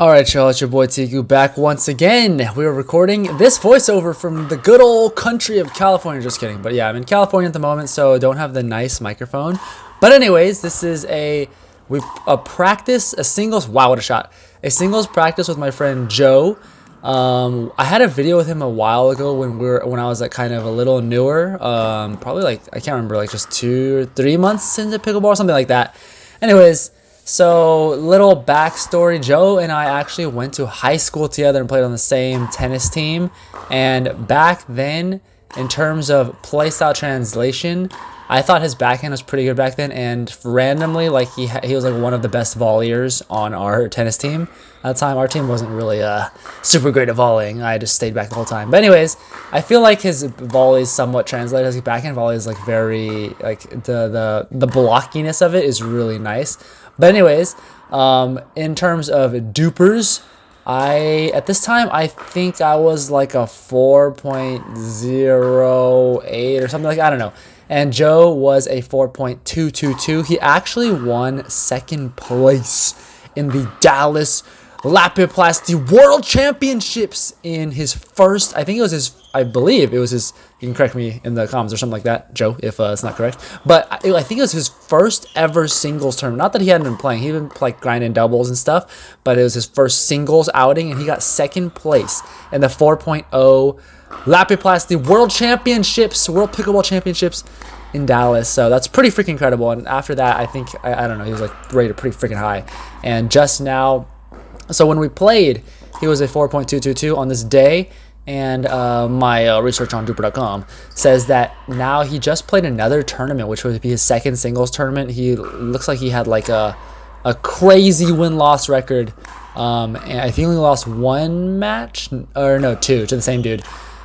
Alright, y'all, it's your boy Tiku back once again. We are recording this voiceover from the good old country of California. Just kidding. But yeah, I'm in California at the moment, so I don't have the nice microphone. But anyways, this is a singles. Wow, what a shot. A singles practice with my friend Joe. I had a video with him a while ago when I was like kind of a little newer. Probably like, I can't remember, like just 2 or 3 months into pickleball or something like that. Anyways, so little backstory, Joe and I actually went to high school together and played on the same tennis team. And back then, in terms of playstyle translation, I thought his backhand was pretty good back then. And randomly, like he was like one of the best volleyers on our tennis team at the time. Our team wasn't really super great at volleying. I just stayed back the whole time. But anyways, I feel like his volleys somewhat translate. His backhand volley is like very like the blockiness of it is really nice. But anyways, in terms of DUPRs, at this time, I think I was like a 4.08 or something like that. I don't know. And Joe was a 4.222. He actually won second place in the Dallas Lapiplasty World Championships in his first, I believe it was his, you can correct me in the comments or something like that, Joe, if it's not correct. But I think it was his first ever singles tournament. Not that he hadn't been playing. He'd been like grinding doubles and stuff, but it was his first singles outing, and he got second place in the 4.0 Lapiplasty World Championships, World Pickleball Championships in Dallas. So that's pretty freaking incredible. And after that, I think, I don't know, he was like rated pretty freaking high. And just now, so when we played, he was a 4.222 on this day, and my research on DUPR.com says that now he just played another tournament, which would be his second singles tournament. He looks like he had like a crazy win-loss record, and I think he only lost one match, or no, 2 to the same dude.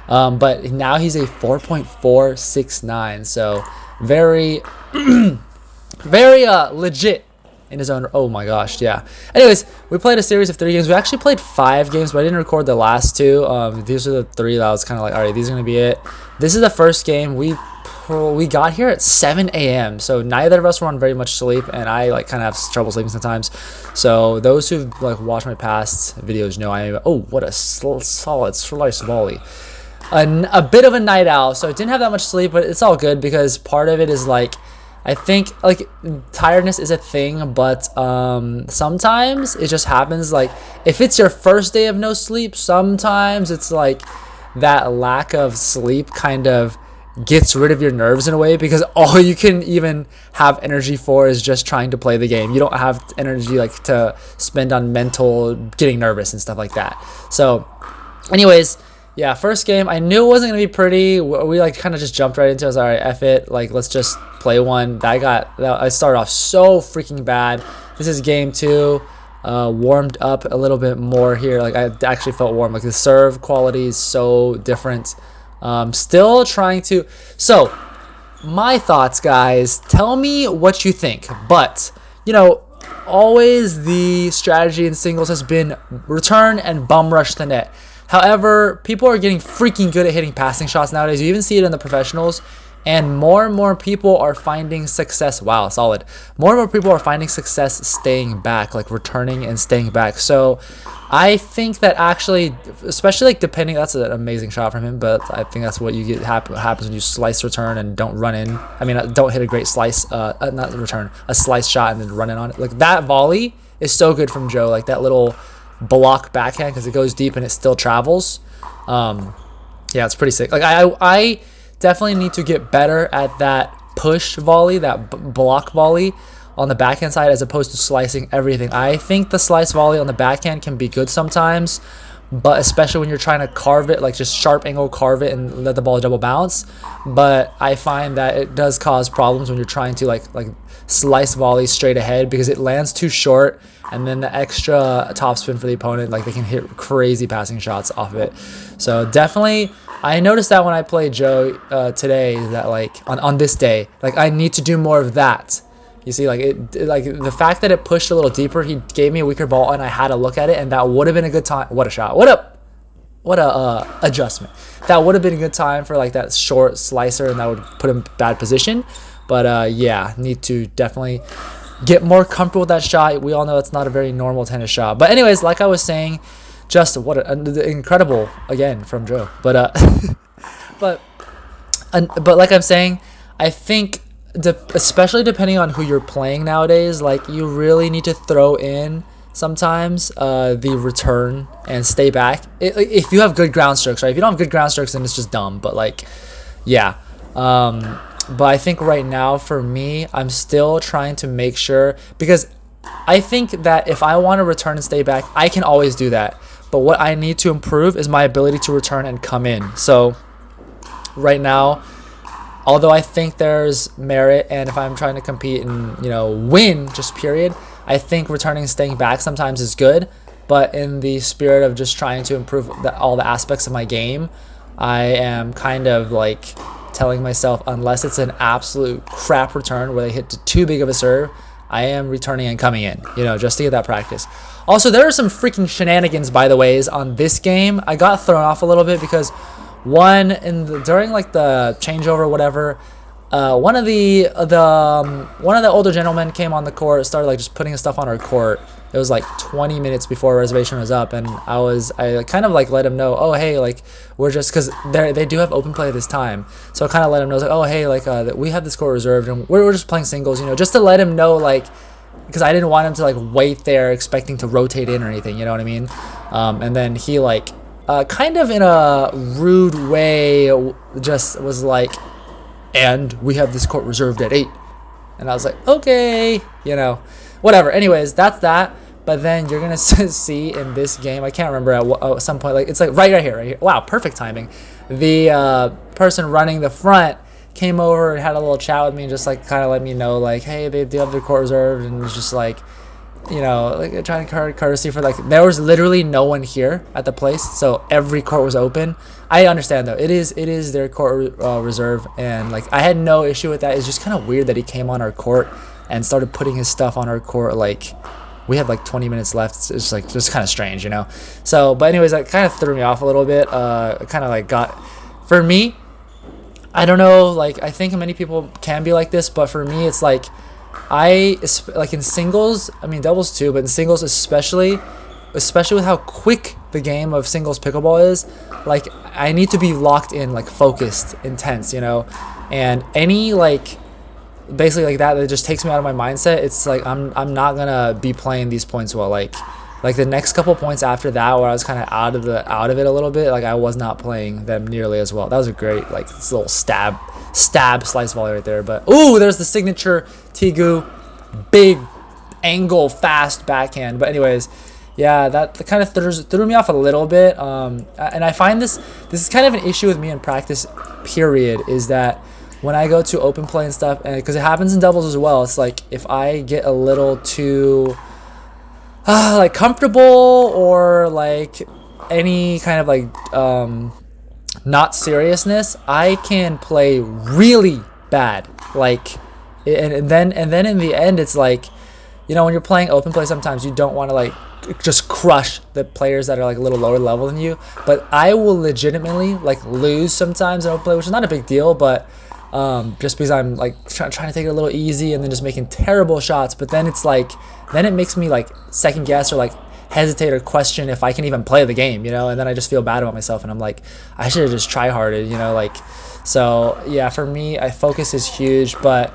But now he's a 4.469, so very, very legit in his own. Oh my gosh, yeah. Anyways, we played a series of 3 games. We actually played 5 games, but I didn't record the last 2. These are the 3 that I was kind of like, all right, these are gonna be it. This is the first game. We got here at 7 a.m. so neither of us were on very much sleep, and I like kind of have trouble sleeping sometimes. So those who've like watched my past videos know what a solid slice volley. A bit of a night owl, so I didn't have that much sleep, but it's all good because part of it is like, I think like tiredness is a thing, but sometimes it just happens. Like if it's your first day of no sleep, sometimes it's like that lack of sleep kind of gets rid of your nerves in a way, because all you can even have energy for is just trying to play the game. You don't have energy like to spend on mental getting nervous and stuff like that. So anyways, yeah, first game, I knew it wasn't going to be pretty. We like kind of just jumped right into it. I was all right, F it. Like, let's just play one. I started off so freaking bad. This is game 2. Warmed up a little bit more here. Like, I actually felt warm. Like, the serve quality is so different. Still trying to. So, my thoughts, guys. Tell me what you think. But, you know, always the strategy in singles has been return and bum rush the net. However, people are getting freaking good at hitting passing shots nowadays. You even see it in the professionals, and more people are finding success. Wow, solid. More and more people are finding success staying back, like returning and staying back. So I think that actually, especially like depending, that's an amazing shot from him, but I think that's what you get happens when you slice return and don't run in. I mean, don't hit a great slice, not return, a slice shot and then run in on it. Like that volley is so good from Joe, like that little block backhand, because it goes deep and it still travels. Yeah, it's pretty sick. Like I definitely need to get better at that push volley, that block volley on the backhand side, as opposed to slicing everything. I think the slice volley on the backhand can be good sometimes, but especially when you're trying to carve it, like just sharp angle carve it and let the ball double bounce. But I find that it does cause problems when you're trying to like slice volley straight ahead, because it lands too short, and then the extra topspin for the opponent, like they can hit crazy passing shots off of it. So definitely, I noticed that when I played Joe today, that like on this day, like I need to do more of that. You see, like like the fact that it pushed a little deeper, he gave me a weaker ball, and I had to look at it, and that would have been a good time. What a shot! What a adjustment. That would have been a good time for like that short slicer, and that would put him in bad position. But yeah, need to definitely get more comfortable with that shot. We all know it's not a very normal tennis shot. But anyways, like I was saying, just what incredible again from Joe. But but like I'm saying, I think especially depending on who you're playing nowadays, like you really need to throw in sometimes the return and stay back if you have good ground strokes, right? If you don't have good ground strokes, then it's just dumb. But like, yeah. But I think right now for me, I'm still trying to make sure, because I think that if I want to return and stay back, I can always do that. But what I need to improve is my ability to return and come in. So right now, although I think there's merit, and if I'm trying to compete and, you know, win just period, I think returning and staying back sometimes is good. But in the spirit of just trying to improve all the aspects of my game, I am kind of like telling myself, unless it's an absolute crap return where they hit too big of a serve, I am returning and coming in, you know, just to get that practice. Also, there are some freaking shenanigans, by the ways, on this game. I got thrown off a little bit because during like the changeover or whatever, one of the older gentlemen came on the court, started like just putting his stuff on our court. It was like 20 minutes before reservation was up, and I kind of like let him know, oh hey, like we're just, because they do have open play this time, so I kind of let him know, like, oh hey, like we have this court reserved and we're just playing singles, you know, just to let him know, like, because I didn't want him to like wait there expecting to rotate in or anything, you know what I mean? And then he like kind of in a rude way just was like, and we have this court reserved at 8. And I was like, okay, you know, whatever. Anyways, that's that. But then you're going to see in this game, I can't remember at some point, like it's like right here. Wow, perfect timing. The person running the front came over and had a little chat with me and just like kind of let me know, like, hey, they do have their court reserved, and it's just like, you know, like trying to courtesy for, like, there was literally no one here at the place, so every court was open. I understand though, it is their court reserve, and like I had no issue with that. It's just kind of weird that he came on our court and started putting his stuff on our court. Like we had like 20 minutes left. It's like just kind of strange, you know. So, but anyways, that kind of threw me off a little bit. Kind of like for me, I don't know. Like I think many people can be like this, but for me, it's like like in singles, I mean doubles too, but in singles especially with how quick the game of singles pickleball is, like I need to be locked in, like focused, intense, you know. And any like basically like that just takes me out of my mindset. It's like I'm not gonna be playing these points well. Like the next couple points after that, where I was kind of out of it a little bit, like I was not playing them nearly as well. That was a great like this little stab slice volley right there. But ooh, there's the signature Tigu big angle fast backhand. But anyways, yeah, that kind of threw me off a little bit. And I find this is kind of an issue with me in practice period, is that when I go to open play and stuff, and because it happens in doubles as well, it's like if I get a little too like comfortable, or like any kind of like not seriousness, I can play really bad. Like and then in the end, it's like, you know, when you're playing open play, sometimes you don't want to like just crush the players that are like a little lower level than you, but I will legitimately like lose sometimes in open play, which is not a big deal, but just because I'm like trying to take it a little easy and then just making terrible shots. But then it's like, then it makes me like second guess or like hesitate or question if I can even play the game, you know. And then I just feel bad about myself, and I'm like, I should have just try harded, you know. Like, so yeah, for me, focus is huge. But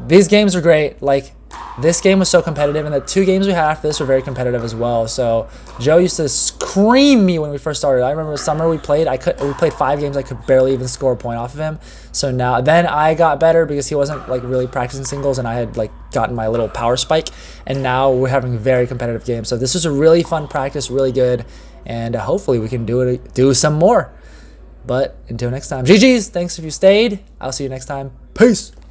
these games are great. Like this game was so competitive, and the 2 games we had after this were very competitive as well. So Joe used to scream me when we first started. I remember the summer we played 5 games, I could barely even score a point off of him. So then I got better because he wasn't like really practicing singles, and I had like gotten my little power spike, and now we're having very competitive games. So this was a really fun practice, really good, and hopefully we can do some more. But until next time, GG's, thanks if you stayed. I'll see you next time. Peace.